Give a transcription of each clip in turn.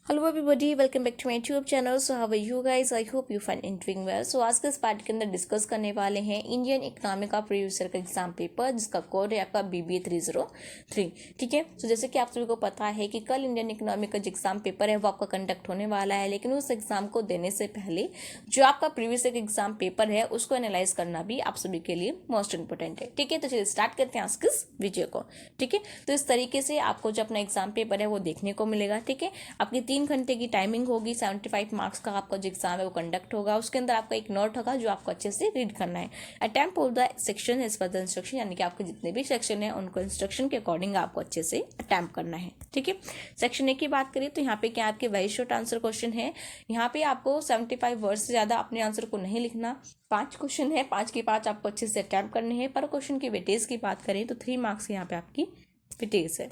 Hello everybody, welcome back to my YouTube channel. So how are you guys? I hope you find and doing well. So आज के इस part के अंदर discuss करने वाले हैं इंडियन इकोनॉमिक का प्रीवियस ईयर का एग्जाम पेपर, जिसका कोड है आपका BBA 303। ठीक है। सो जैसे कि आप सभी को पता है कि कल इंडियन इकोनॉमिक का जो एग्जाम पेपर है वो आपका कंडक्ट होने वाला है, लेकिन उस एग्जाम को देने से पहले जो आपका प्रीवियस ईयर का एग्जाम पेपर है उसको एनालाइज करना भी आप सभी के लिए मोस्ट इंपॉर्टेंट है। ठीक है, तो चलिए स्टार्ट करते हैं आज के इस वीडियो को। ठीक है, तो इस तरीके से आपको जो अपना एग्जाम पेपर है वो देखने को मिलेगा। ठीक है, आपकी 3 घंटे की टाइमिंग होगी, 75 मार्क्स का आपका जो एग्जाम है वो कंडक्ट होगा। उसके अंदर आपका एक नोट होगा जो आपको अच्छे से रीड करना है। Attempt of the section as per the instruction, यानी कि आपके जितने भी सेक्शन है उनको इंस्ट्रक्शन के अकॉर्डिंग आपको अच्छे से अटेम्प्ट करना है। ठीक है, सेक्शन 1 की बात करें तो यहाँ पे क्या आपके वेरी शॉर्ट आंसर क्वेश्चन है। यहाँ पे आपको 75 वर्ड से ज़्यादा अपने आंसर को नहीं लिखना। 5 क्वेश्चन है, 5 के 5 आपको अच्छे से अटेम्प्ट करने हैं। पर क्वेश्चन की वेटेज की बात करें तो 3 मार्क्स यहाँ पे आपकी वेटेज है।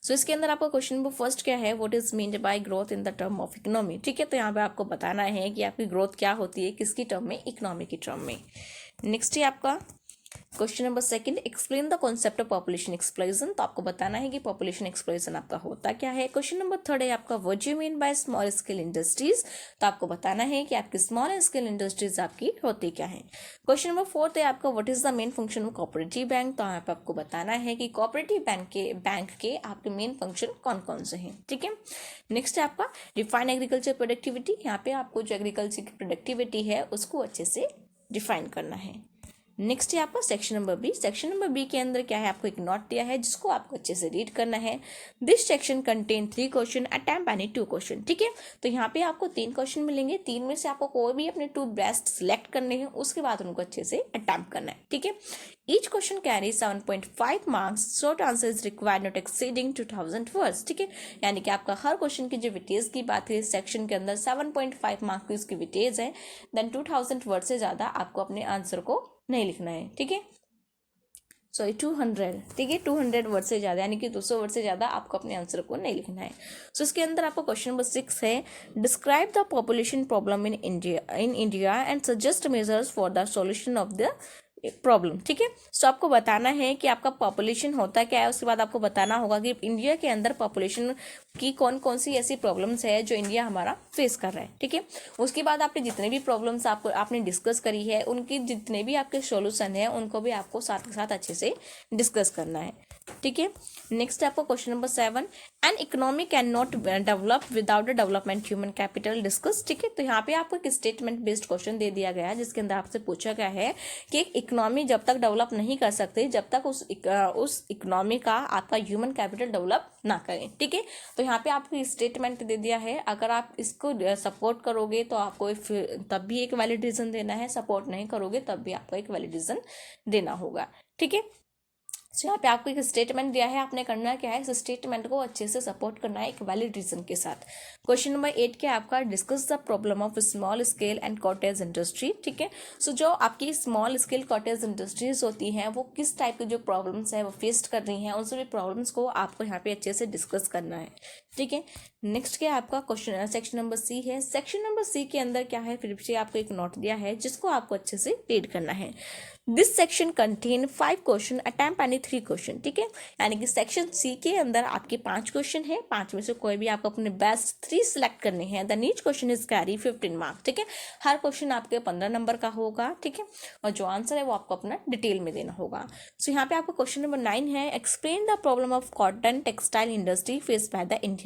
सो इसके अंदर आपका क्वेश्चन नंबर फर्स्ट क्या है, what is meant by growth in the term of economy. ठीक है, तो यहाँ पे आपको बताना है कि आपकी ग्रोथ क्या होती है, किसकी टर्म में, इकोनॉमी की टर्म में। नेक्स्ट है आपका question number second, explain the concept of population explosion. तो आपको बताना है कि पॉपुलेशन एक्सप्लोजन आपका होता क्या है। क्वेश्चन नंबर थर्ड है आपका, what you mean by small scale industries. तो आपको बताना है कि आपकी स्मॉल स्केल इंडस्ट्रीज आपकी होती क्या है। क्वेश्चन नंबर फोर्थ है आपका, what is the main function of cooperative bank. तो यहाँ पे आपको बताना है कि कोऑपरेटिव बैंक के आपके मेन फंक्शन कौन कौन से हैं। ठीक है, नेक्स्ट है आपका, डिफाइन एग्रीकल्चर प्रोडक्टिविटी। यहाँ पे आपको जो एग्रीकल्चर की प्रोडक्टिविटी है उसको अच्छे से डिफाइन करना है। नेक्स्ट है आपका section number B. Section number B के अंदर क्या है, आपको एक नोट दिया है जिसको आपको अच्छे से रीड करना है। This section contain 3 question, attempt any 2 question. ठीक है, तो यहाँ पे आपको 3 क्वेश्चन मिलेंगे। 3 में से आपको कोई भी अपने 2 बेस्ट सिलेक्ट करने हैं, उसके बाद उनको अच्छे से अटेम्प्ट करना है। ठीक है, each question carry 7.5 marks. Short answer is required not exceeding 2000 words. ठीक है, यानी कि आपका हर क्वेश्चन की जो विटेज की बात है सेक्शन के अंदर 7.5 मार्क्स की उसकी विटेज है। देन 2000 वर्ड से ज़्यादा आपको अपने आंसर को नहीं लिखना है। ठीक है, सॉरी 200। ठीक है, 200 वर्ड से ज़्यादा यानी कि 200 वर्ड से ज़्यादा आपको अपने आंसर को नहीं लिखना है। सो इसके अंदर आपको क्वेश्चन नंबर 6 है, describe the population problem in India and suggest measures for the solution of the problem. ठीक है, सो आपको बताना है कि आपका पॉपुलेशन होता क्या है। उसके बाद आपको बताना होगा कि इंडिया के अंदर पॉपुलेशन की कौन कौन सी ऐसी प्रॉब्लम्स है जो इंडिया हमारा फेस कर रहा है। ठीक है, उसके बाद आपने जितने भी प्रॉब्लम्स आपने डिस्कस करी है उनकी जितने भी आपके सॉल्यूशन है उनको भी आपको साथ के साथ अच्छे से डिस्कस करना है। ठीक है, नेक्स्ट आपको question number 7, an economy can not develop without the development human capital discuss. ठीक है, तो यहाँ पे आपको एक स्टेटमेंट बेस्ड क्वेश्चन दे दिया गया है जिसके अंदर आपसे पूछा गया है कि एक इकोनॉमी जब तक डेवलप नहीं कर सकते जब तक उस इकोनॉमी का आपका ह्यूमन कैपिटल डेवलप ना करें। ठीक है, तो यहाँ पे आपको स्टेटमेंट दे दिया है, अगर आप इसको सपोर्ट करोगे तो आपको तब भी एक वैलिड रीजन देना है, सपोर्ट नहीं करोगे तब भी आपको एक वैलिड रीजन देना होगा। ठीक है, तो यहाँ पे आपको एक स्टेटमेंट दिया है, आपने करना क्या है, इस स्टेटमेंट को अच्छे से सपोर्ट करना है एक वैलिड रीजन के साथ। क्वेश्चन नंबर 8 क्या आपका, discuss the problem of small scale and cottage industry. ठीक है, सो जो आपकी स्मॉल स्केल कॉटेज इंडस्ट्रीज होती हैं वो किस टाइप की जो प्रॉब्लम्स है वो फेस कर रही हैं, उन सभी प्रॉब्लम्स को आपको यहाँ पे अच्छे से डिस्कस करना है। ठीक है, नेक्स्ट क्या आपका क्वेश्चन सेक्शन नंबर सी है। सेक्शन नंबर सी के अंदर क्या है, फिर से आपको एक नोट दिया है जिसको आपको अच्छे से रीड करना है। This section contain 5 question, attempt any 3 question. ठीक है, यानी कि सेक्शन सी के अंदर आपके 5 क्वेश्चन है, 5 में से कोई भी आपको अपने बेस्ट 3 सिलेक्ट करने हैं। The each question is carry 15 marks. ठीक है, हर क्वेश्चन आपके 15 नंबर का होगा। ठीक है, और जो आंसर है वो आपको अपना डिटेल में देना होगा। सो यहाँ पे आपको क्वेश्चन नंबर 9 है, explain the problem of cotton textile industry face by the Indian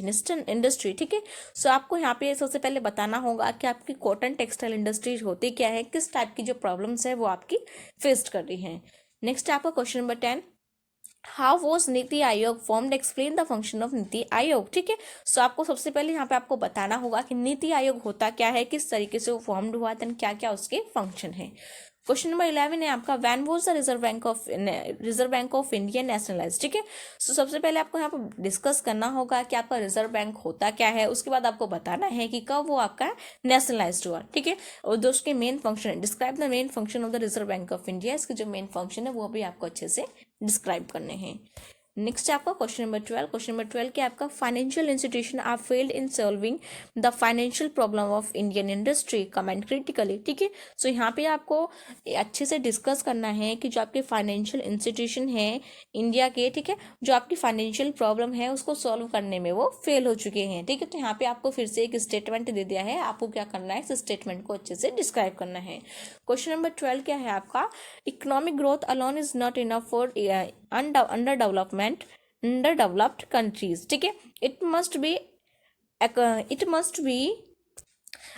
industry. ठीक है, सो आपको यहाँ पे सबसे पहले बताना होगा कि आपकी कॉटन टेक्सटाइल इंडस्ट्री होती क्या है, किस टाइप की जो प्रॉब्लम्स है वो आपकी फेस कर रही हैं। नेक्स्ट आपका question number 10, how was NITI Aayog formed, explain the function of NITI Aayog. ठीक है, सो आपको सबसे पहले यहाँ पे आपको बताना होगा कि नीति आयोग होता क्या है, किस तरीके से वो फॉर्म्ड हुआ, देन क्या क्या उसके फंक्शन है। क्वेश्चन नंबर 11 है आपका, when was the reserve bank of India nationalise. ठीक है, सो सबसे पहले आपको यहाँ पर डिस्कस करना होगा कि आपका रिजर्व बैंक होता क्या है, उसके बाद आपको बताना है कि कब वो आपका नेशनलाइज्ड हुआ। ठीक है, और जो उसके मेन फंक्शन है, describe the main function of the reserve bank of India. इसके जो मेन फंक्शन है वो भी आपको अच्छे से डिस्क्राइब करने हैं। नेक्स्ट आपका क्वेश्चन नंबर 12। क्वेश्चन नंबर 12 क्या आपका, financial institution are failed in solving the financial problem of Indian industry, comment critically. ठीक है, सो यहाँ पे आपको अच्छे से डिस्कस करना है कि जो आपके फाइनेंशियल इंस्टीट्यूशन है इंडिया के, ठीक है, जो आपकी फाइनेंशियल प्रॉब्लम है उसको सॉल्व करने में वो फेल हो चुके हैं। ठीक है, तो यहाँ पे आपको फिर से एक स्टेटमेंट दे दिया है, आपको क्या करना है, इस स्टेटमेंट को अच्छे से डिस्क्राइब करना है। क्वेश्चन नंबर 12 क्या है आपका, economic growth alone is not enough for under developed countries. ठीक है, it must be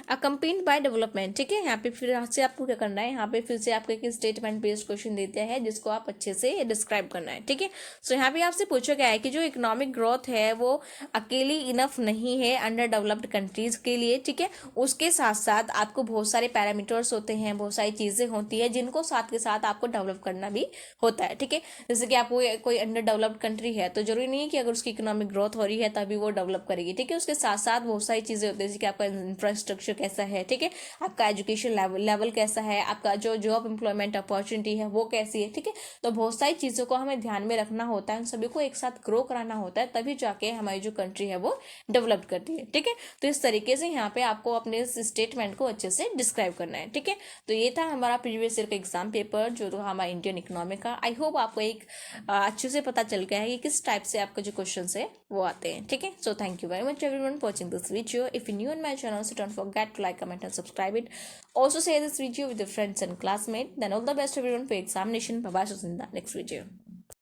accompanied by development. ठीक है, यहाँ पे फिर से आपको क्या करना है, यहाँ पे फिर से आपको एक स्टेटमेंट बेस्ड क्वेश्चन देते हैं जिसको आप अच्छे से डिस्क्राइब करना है। ठीक है, सो यहाँ पे आपसे पूछा गया है कि जो इकोनॉमिक ग्रोथ है वो अकेली इनफ नहीं है अंडर डेवलप्ड कंट्रीज के लिए। ठीक है, उसके साथ साथ आपको बहुत सारे पैरामीटर्स होते हैं, बहुत सारी चीज़ें होती है जिनको साथ के साथ आपको डेवलप करना भी होता है। ठीक है, जैसे कि आपको कोई अंडर डेवलप्ड कंट्री है तो जरूरी नहीं है कि अगर उसकी इकोनॉमिक ग्रोथ हो रही है तभी वो डेवलप करेगी। ठीक है, उसके साथ साथ बहुत सारी चीज़ें होती है, जैसे कि आपका इंफ्रास्ट्रक्चर कैसा है, ठीक है, आपका एजुकेशन लेवल कैसा है, आपका जो जॉब एम्प्लॉयमेंट अपॉर्चुनिटी है वो कैसी है। ठीक है, तो बहुत सारी चीज़ों को हमें ध्यान में रखना होता है, उन सभी को एक साथ ग्रो कराना होता है, तभी जाके हमारी जो कंट्री है वो डेवलप करती है। ठीक है, तो इस तरीके से यहाँ पे आपको अपने स्टेटमेंट को अच्छे से डिस्क्राइब करना है। ठीक है, तो ये था हमारा प्रीवियस ईयर का एग्जाम पेपर जो था हमारा इंडियन इकोनॉमी का। आई होप आपको एक अच्छे से पता चल गया है कि किस टाइप से आपका जो क्वेश्चन है वो आते हैं। ठीक है, so thank you very much everyone for watching this video. If you new in my channel so don't forget to like, comment and subscribe it. Also share this video with your friends and classmates. Then all the best everyone for examination. Bye bye, see you in the next video.